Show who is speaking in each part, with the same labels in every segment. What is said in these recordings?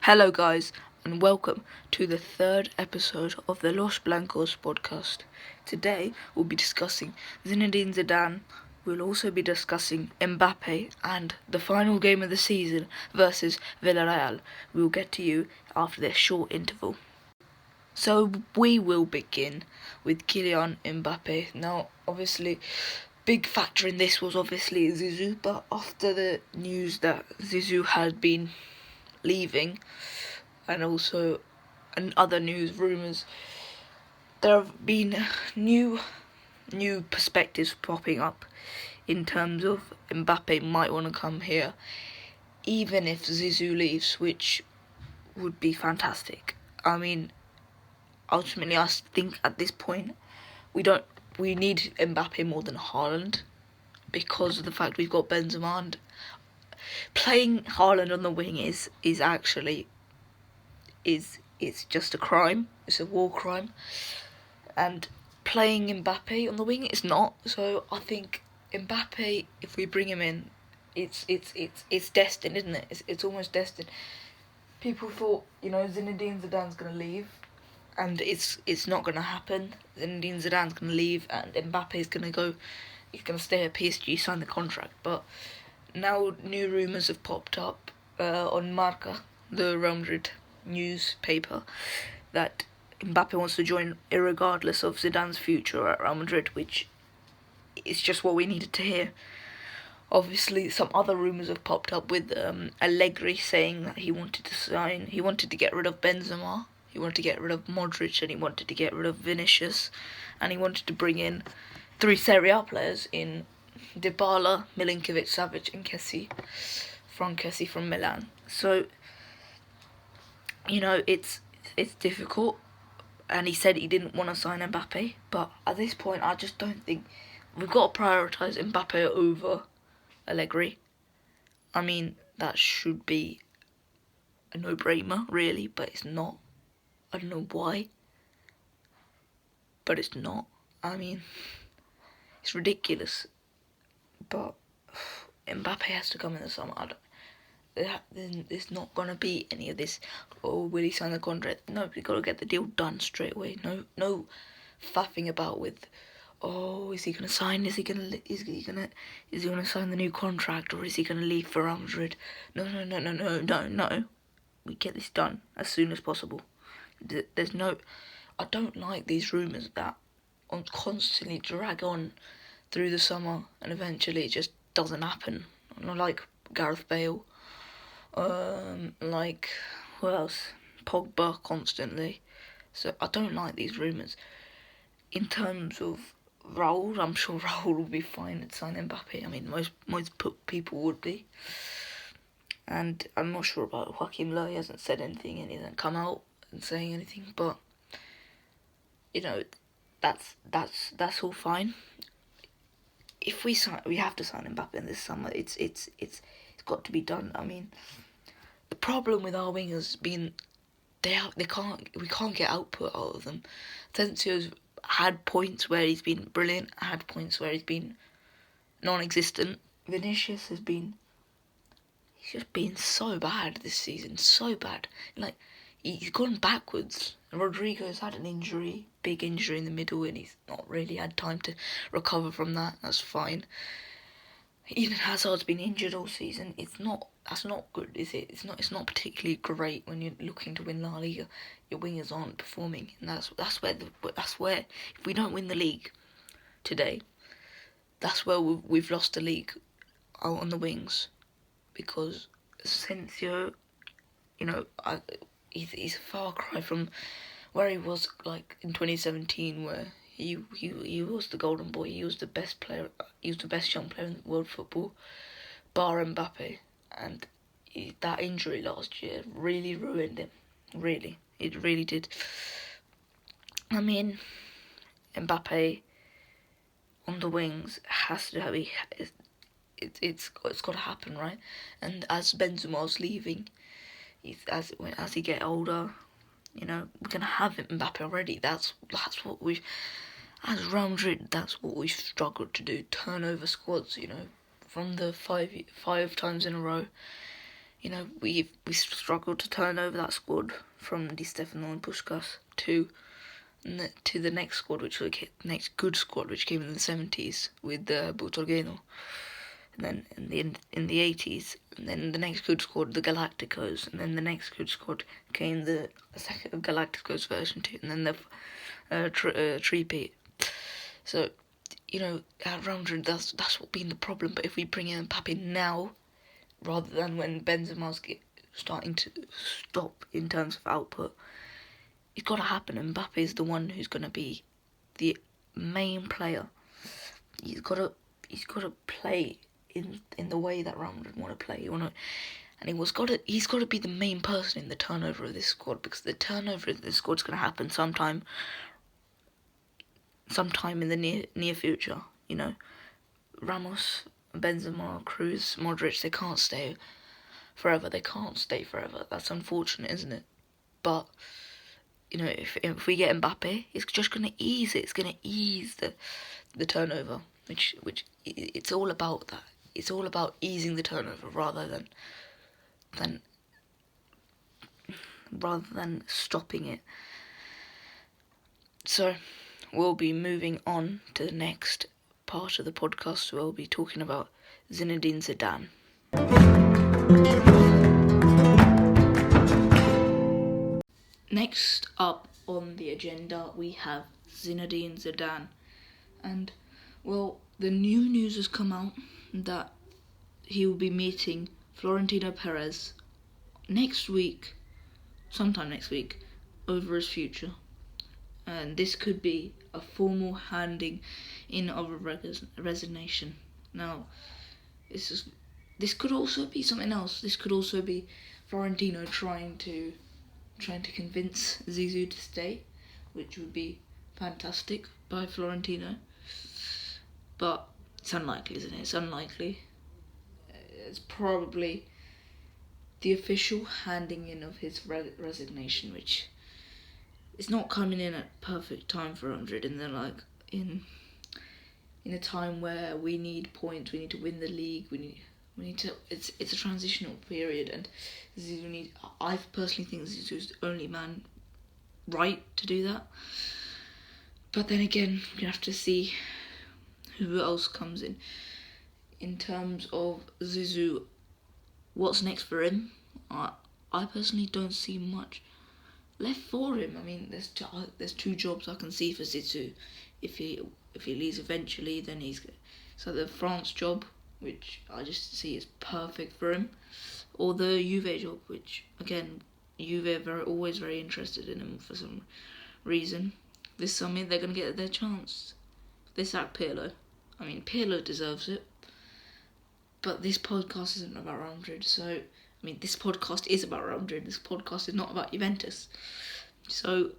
Speaker 1: Hello, guys, and welcome to the third episode of the Los Blancos podcast. Today, we'll be discussing Zinedine Zidane. We'll also be discussing Mbappe and the final game of the season versus Villarreal. We'll get to you after this short interval. So, we will begin with Kylian Mbappe. Now, obviously, big factor in this was obviously Zizou, but after the news that Zizou had been leaving, and also other news rumours, there have been new perspectives popping up in terms of Mbappe might want to come here, even if Zizou leaves, which would be fantastic. I mean, ultimately, I think at this point we need Mbappe more than Haaland because of the fact we've got Benzema, and playing Haaland on the wing is actually it's just a crime. It's a war crime, and playing Mbappe on the wing is not. So I think Mbappe, if we bring him in, it's destined, isn't it? It's almost destined. People thought, Zinedine Zidane's gonna leave, and it's not gonna happen. Zinedine Zidane's gonna leave, and Mbappe's gonna go. He's gonna stay at PSG, sign the contract. But now new rumours have popped up on Marca, the Real Madrid newspaper, that Mbappe wants to join irregardless of Zidane's future at Real Madrid, which is just what we needed to hear. Obviously, some other rumours have popped up with Allegri saying that he wanted to get rid of Benzema, he wanted to get rid of Modric, and he wanted to get rid of Vinicius, and he wanted to bring in 3 Serie A players in Dybala, Milinkovic-Savic, and Kessie from Milan. So, it's difficult, and he said he didn't want to sign Mbappe, but at this point I just don't think we've got to prioritise Mbappe over Allegri. I mean, that should be a no-brainer, really, but it's not. I don't know why, but it's not. I mean, it's ridiculous, but Mbappe has to come in the summer. There's not going to be any of this, will he sign the contract? No, we've got to get the deal done straight away. No faffing about with, is he going to sign? Is he going to sign the new contract, or is he going to leave for Real Madrid? No. We get this done as soon as possible. I don't like these rumours that constantly drag on through the summer and eventually it just doesn't happen. Like Gareth Bale. Like, who else? Pogba constantly. So I don't like these rumours. In terms of Raul, I'm sure Raul will be fine at signing Mbappe. I mean, most people would be. And I'm not sure about Joachim Low. He hasn't said anything, and he hasn't come out and saying anything. But that's all fine. If we have to sign Mbappe in this summer. It's got to be done. I mean, the problem with our wingers being we can't get output out of them. Asensio's had points where he's been brilliant, had points where he's been non-existent. Vinicius he's just been so bad this season, so bad. Like, he's gone backwards. Rodrigo's had an injury, big injury in the middle, and he's not really had time to recover from that. That's fine. Even Hazard's been injured all season. That's not good, is it? It's not particularly great when you're looking to win La Liga. Your wingers aren't performing, and that's where if we don't win the league today, that's where we've lost the league out on the wings, because Asensio, he's a far cry from where he was like in 2017, where he was the golden boy. He was the best player. He was the best young player in world football, bar Mbappe. And that injury last year really ruined him. Really, it really did. I mean, Mbappe on the wings has to be. It's got to happen, right? And as Benzema's leaving, as he get older, we're gonna have Mbappe already. That's what we've, as Real Madrid, that's what we've struggled to do. Turn over squads, from the five times in a row. we struggled to turn over that squad from Di Stefano and Puskás to the next squad, which was the next good squad, which came in the 70s with Butorgeno, and then in the 80s, and then the next good squad, the Galacticos, and then the next good squad came the second Galacticos version 2, and then the Treepeat. So, at Real Madrid, that's what been the problem. But if we bring in Mbappe now, rather than when Benzema's starting to stop in terms of output, it's got to happen. Mbappe is the one who's going to be the main player. He's got to play in the way that Real Madrid want to play. And he's got to be the main person in the turnover of this squad, because the turnover of this squad's going to happen sometime in the near future. Ramos, Benzema, Cruz, Modric, they can't stay forever. That's unfortunate, isn't it? But if we get Mbappe, it's just going to ease it. It's going to ease the turnover, which it's all about that. It's all about easing the turnover rather than stopping it. So we'll be moving on to the next part of the podcast, where we'll be talking about Zinedine Zidane. Next up on the agenda, we have Zinedine Zidane. And, well, the new news has come out that he will be meeting Florentino Perez sometime next week, over his future. And this could be a formal handing in of a resignation. Now, this could also be something else. This could also be Florentino trying to convince Zizou to stay, which would be fantastic by Florentino. But it's unlikely, isn't it? It's unlikely. It's probably the official handing in of his resignation, which is not coming in at perfect time for 100, and then in a time where we need points, we need to win the league, we need to. It's a transitional period, and Zizou I personally think Zizou's the only man right to do that. But then again, we're gonna have to see who else comes in. In terms of Zizou, what's next for him? I personally don't see much left for him. I mean, there's two jobs I can see for Zizou. If he leaves eventually, then so the France job, which I just see is perfect for him, or the Juve job, which again Juve are always very interested in him for some reason. This summer they're gonna get their chance. They sack Pirlo. I mean, Pirlo deserves it. But this podcast isn't about Real Madrid, so this podcast is about Real Madrid. This podcast is not about Juventus. So,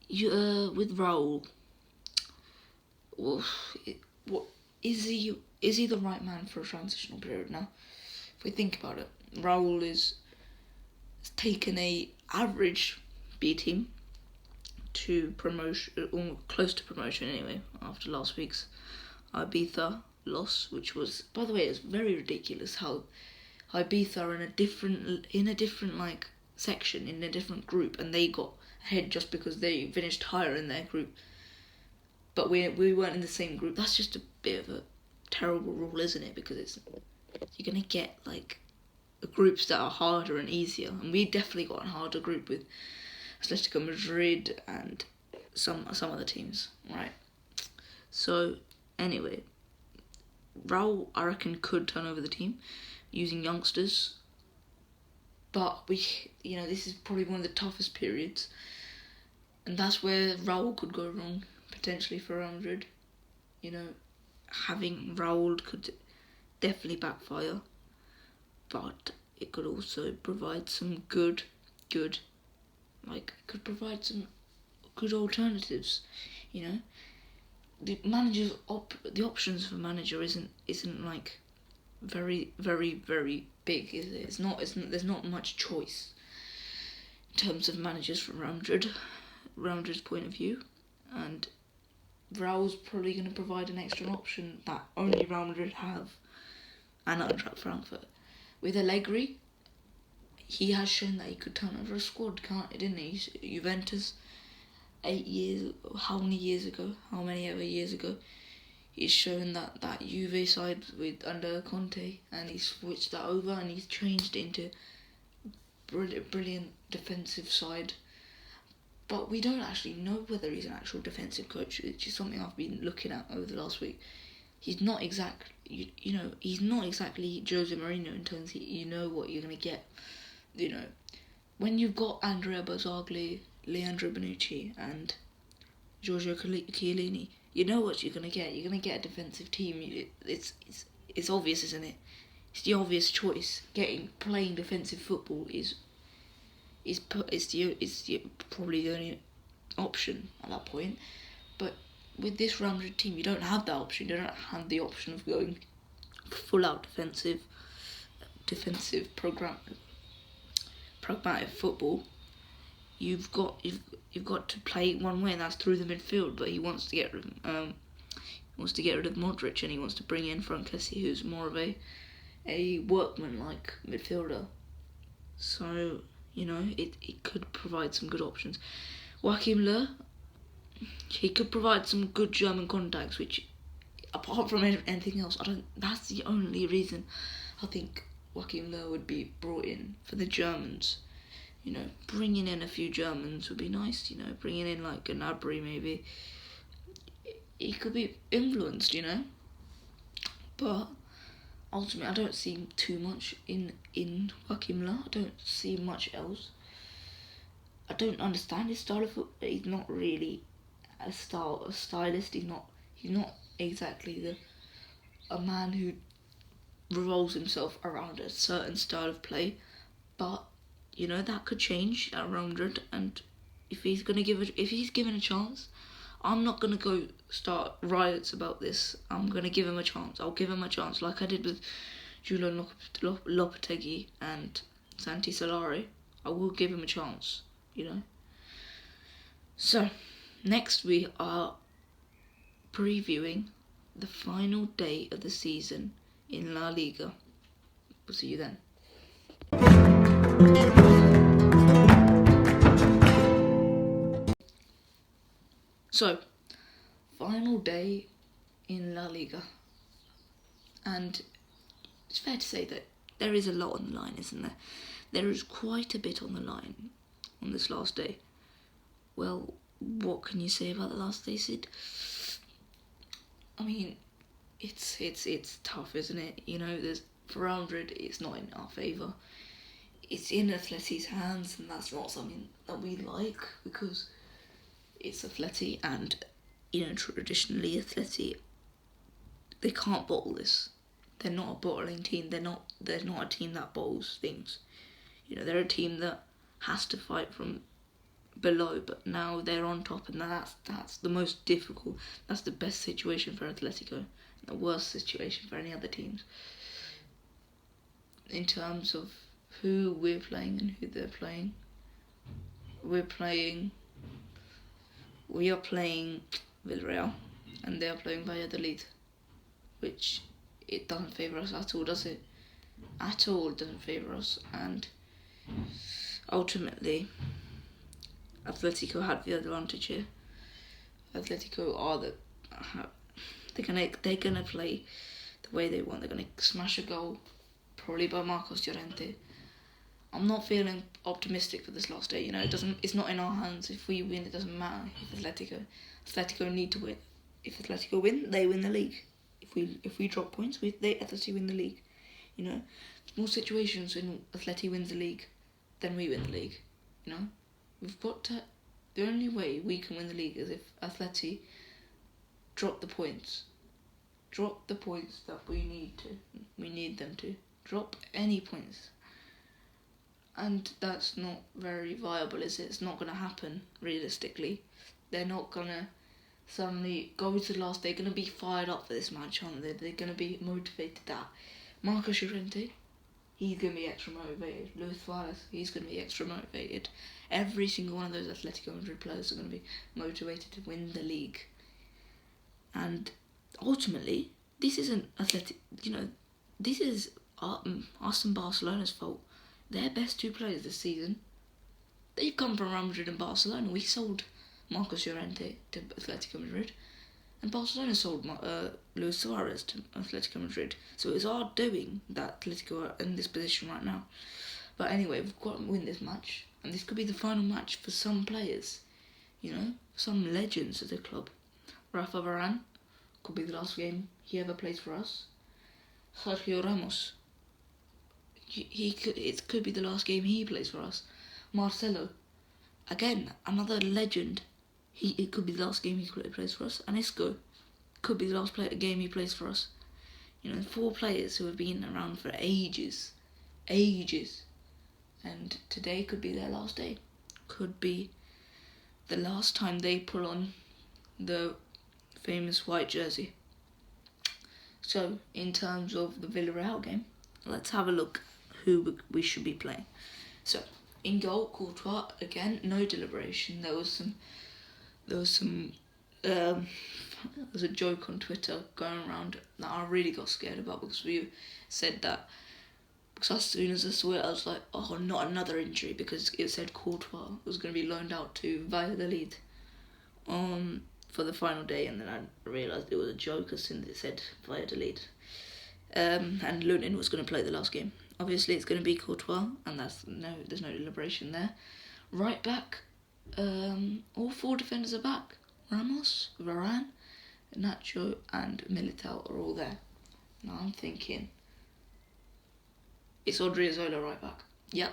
Speaker 1: with Raul, what is he? Is he the right man for a transitional period now? If we think about it, Raul has taken a average B team to promotion, or close to promotion anyway, after last week's Ibiza loss, which was, by the way, it's very ridiculous how Ibiza are in a different section, in a different group, and they got ahead just because they finished higher in their group. But we weren't in the same group. That's just a bit of a terrible rule, isn't it? Because you're gonna get groups that are harder and easier, and we definitely got a harder group with Atletico Madrid and some other teams, right? So anyway, Raul, I reckon, could turn over the team using youngsters, but this is probably one of the toughest periods, and that's where Raul could go wrong potentially for Real Madrid. Having Raul could definitely backfire, but it could also provide some good alternatives. The options for manager isn't very, very, very big, is it? There's not much choice in terms of managers from Real Madrid's point of view, and Raul's probably going to provide an extra option that only Real Madrid have, and Eintracht Frankfurt. With Allegri, he has shown that he could turn over a squad, didn't he? Juventus, 8 years, how many ever years ago, he's shown that Juve side under Conte, and he's switched that over and he's changed into brilliant defensive side. But we don't actually know whether he's an actual defensive coach, which is something I've been looking at over the last week. He's not exactly, he's not exactly Jose Mourinho in terms of you know what you're going to get. When you've got Andrea Bozzagli, Leandro Bonucci and Giorgio Chiellini, you know what you're going to get. You're going to get a defensive team. It's obvious, isn't it? It's the obvious choice. Playing defensive football is probably the only option at that point. But with this Real Madrid team, you don't have that option. You don't have the option of going full out defensive pragmatic football. You've got to play one way, and that's through the midfield. But he wants to get rid of Modric, and he wants to bring in Frank Kessie, who's more of a workman-like midfielder. So it could provide some good options. Joachim Löw, he could provide some good German contacts, which, apart from anything else, that's the only reason I think Joachim Löw would be brought in for the Germans. Bringing in a few Germans would be nice. Bringing in like Gnabry maybe. He could be influenced, But ultimately, I don't see too much in Joachim Löw. I don't see much else. I don't understand his style of football. He's not really a stylist. He's not exactly a man who revolves himself around a certain style of play. But that could change at Real Madrid, and if he's given a chance, I'm not gonna go start riots about this. I'm gonna give him a chance. I'll give him a chance, like I did with Julian Lopetegui and Santi Solari. I will give him a chance, So, next we are previewing the final day of the season in La Liga. We'll see you then. So, final day in La Liga, and it's fair to say that there is a lot on the line, isn't there? There is quite a bit on the line on this last day. Well, what can you say about the last day, Sid? I mean, it's tough, isn't it? For Real Madrid, it's not in our favour. It's in Atleti's hands, and that's not something that we like, because it's Atleti, and traditionally Atleti, they can't bottle this. They're not a bottling team. They're not a team that bottles things. They're a team that has to fight from below, but now they're on top, and that's the most difficult. That's the best situation for Atletico, and the worst situation for any other teams. In terms of who we're playing and who they're playing, we are playing Villarreal, and they are playing Valladolid, which it doesn't favour us at all, does it? At all, it doesn't favour us, and ultimately, Atletico had the advantage here. Atletico they're gonna play the way they want. They're gonna smash a goal, probably by Marcos Llorente. I'm not feeling optimistic for this last day. It's not in our hands. If we win, it doesn't matter. Atletico need to win. If Atletico win, they win the league. If we drop points, Atletico win the league. More situations when Atleti wins the league, then we win the league. We've got to. The only way we can win the league is if Atleti drop the points. Drop the points that we need to. We need them to drop any points. And that's not very viable, is it? It's not going to happen, realistically. They're not going to suddenly go to the last. They're going to be fired up for this match, aren't they? They're going to be motivated. That Marcos Llorente, he's going to be extra motivated. Luis Suarez, he's going to be extra motivated. Every single one of those Atletico Madrid players are going to be motivated to win the league. And ultimately, this isn't Atleti. This is us and Barcelona's fault. their best two players this season, they've come from Real Madrid and Barcelona. We sold Marcos Llorente to Atletico Madrid, and Barcelona sold Luis Suarez to Atletico Madrid. So it's our doing that Atletico are in this position right now. But anyway, we've got to win this match, and this could be the final match for some players, some legends of the club. Rafa Varane could be the last game he ever plays for us. Sergio Ramos, it could be the last game he plays for us. Marcelo, again, another legend. It could be the last game he plays for us. And Isco could be the last game he plays for us. 4 players who have been around for ages. And today could be their last day. Could be the last time they pull on the famous white jersey. So, in terms of the Villarreal game, let's have a look who we should be playing. So, in goal, Courtois, again, no deliberation. There was a joke on Twitter going around that I really got scared about, because we said that, because as soon as I saw it, I was like, oh, not another injury, because it said Courtois was going to be loaned out to Valladolid for the final day, and then I realised it was a joke as soon as it said Valladolid. And Lunin was going to play the last game. Obviously, it's going to be Courtois, and there's no deliberation there. Right back, all 4 defenders are back. Ramos, Varane, Nacho, and Militao are all there. Now I'm thinking, it's Odriozola right back. Yeah,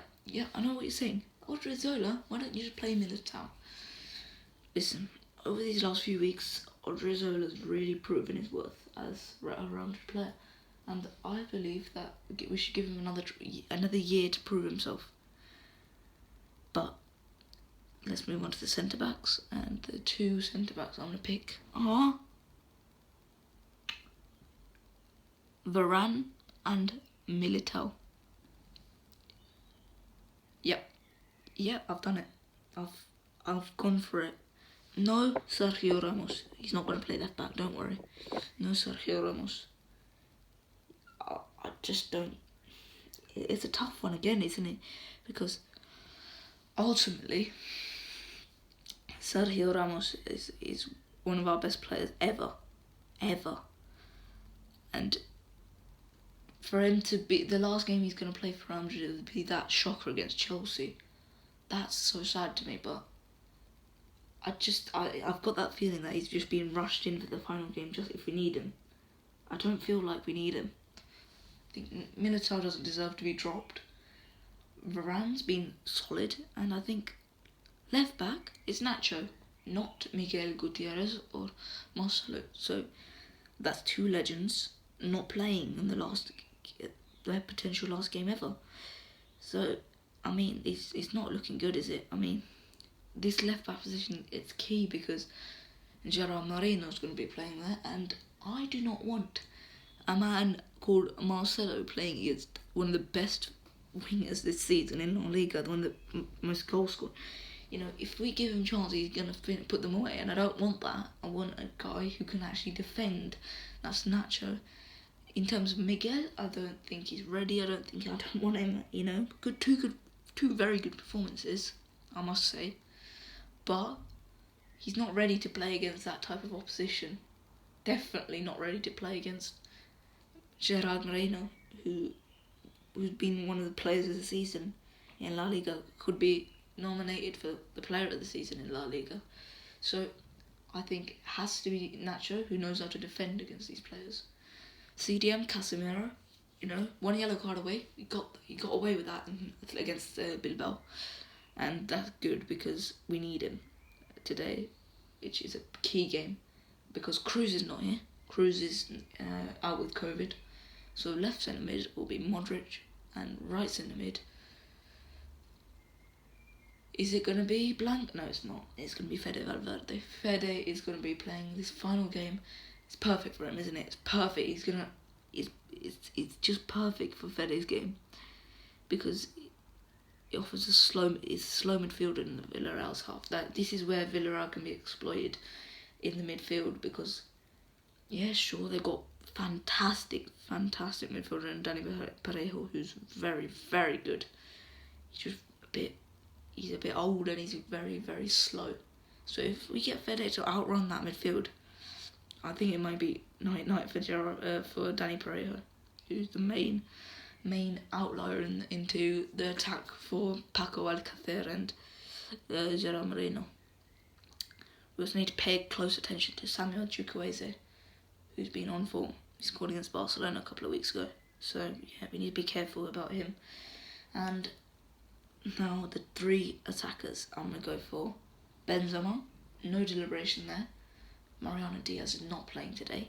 Speaker 1: I know what you're saying. Odriozola, why don't you just play Militao? Listen, over these last few weeks, Odriozola's really proven his worth as a rounded player. And I believe that we should give him another year to prove himself. But let's move on to the centre-backs. And the 2 centre-backs I'm going to pick are Varane and Militao. Yep, I've done it. I've gone for it. No Sergio Ramos. He's not going to play left back, don't worry. No Sergio Ramos. I just don't. It's a tough one again, isn't it? Because ultimately, Sergio Ramos is one of our best players ever. And for him to be the last game he's going to play for Real Madrid would be that shocker against Chelsea. That's so sad to me, but I've got that feeling that he's just being rushed in for the final game just if we need him. I don't feel like we need him. I think Militao doesn't deserve to be dropped. Varane's been solid, and I think left back is Nacho, not Miguel Gutierrez or Marcelo. So that's 2 legends not playing in their potential last game ever. So I mean, it's not looking good, is it? I mean, this left back position, it's key because Gerard Moreno's going to be playing there, and I do not want a man called Marcelo playing against one of the best wingers this season in La Liga, one of the most goal scorers. If we give him a chance, he's going to put them away, and I don't want that. I want a guy who can actually defend. That's Nacho. In terms of Miguel, I don't think he's ready. I don't want him, two very good performances, I must say. But he's not ready to play against that type of opposition. Definitely not ready to play against Gerard Moreno, who's been one of the players of the season in La Liga, could be nominated for the player of the season in La Liga. So I think it has to be Nacho, who knows how to defend against these players. CDM, Casemiro, 1 yellow card away. He got away with that against Bilbao, and that's good because we need him today, which is a key game because Cruz is not here. Cruz is out with COVID, so left centre mid will be Modric, and right centre mid. Is it going to be Blanc? No, it's not. It's going to be Fede Valverde. Fede is going to be playing this final game. It's perfect for him, isn't it? It's perfect. It's just perfect for Fede's game because it offers a slow midfield in the Villarreal's half. This is where Villarreal can be exploited in the midfield because, yeah, sure, they've got fantastic midfielder in Dani Parejo, who's very, very good. he's a bit old and he's very, very slow. So if we get Fede to outrun that midfield, I think it might be night for Danny Parejo, who's the main outlier into the attack for Paco Alcacer and Gerard Moreno. We also need to pay close attention to Samuel Chukwueze, who's been on form. He scored against Barcelona a couple of weeks ago. So yeah, we need to be careful about him. And now the three attackers I'm going to go for. Benzema, no deliberation there. Mariano Diaz is not playing today.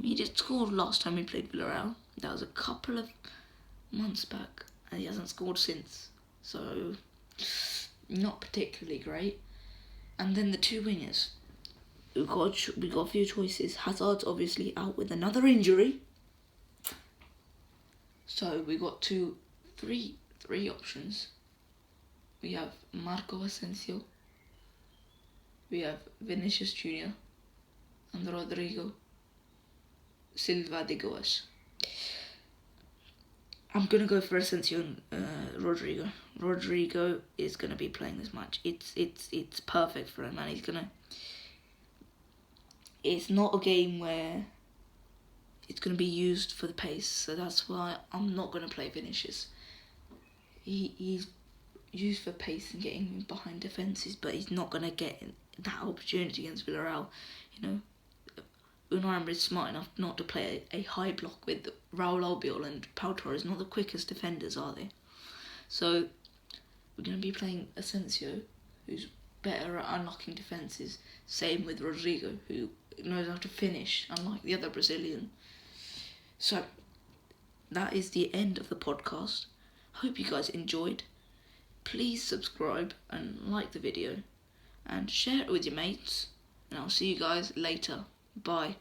Speaker 1: He did score last time we played Villarreal. That was a couple of months back, and he hasn't scored since. So, not particularly great. And then the two wingers. We got a few choices. Hazard's obviously out with another injury. So we got three options. We have Marco Asensio. We have Vinicius Jr. and Rodrigo Silva de Goes. I'm going to go for Asensio and Rodrigo. Rodrigo is going to be playing this match. It's perfect for him, and he's going to... It's not a game where it's going to be used for the pace, so that's why I'm not going to play Vinicius. He's used for pace and getting behind defences, but he's not going to get that opportunity against Villarreal. You know, Unai Emery is smart enough not to play a high block with Raul Albiol and Pau Torres. Not the quickest defenders, are they? So we're going to be playing Asensio, who's better at unlocking defences. Same with Rodrigo, who knows how to finish, unlike the other Brazilian. So that is the end of the podcast. Hope you guys enjoyed. Please subscribe and like the video and share it with your mates, and I'll see you guys later. Bye.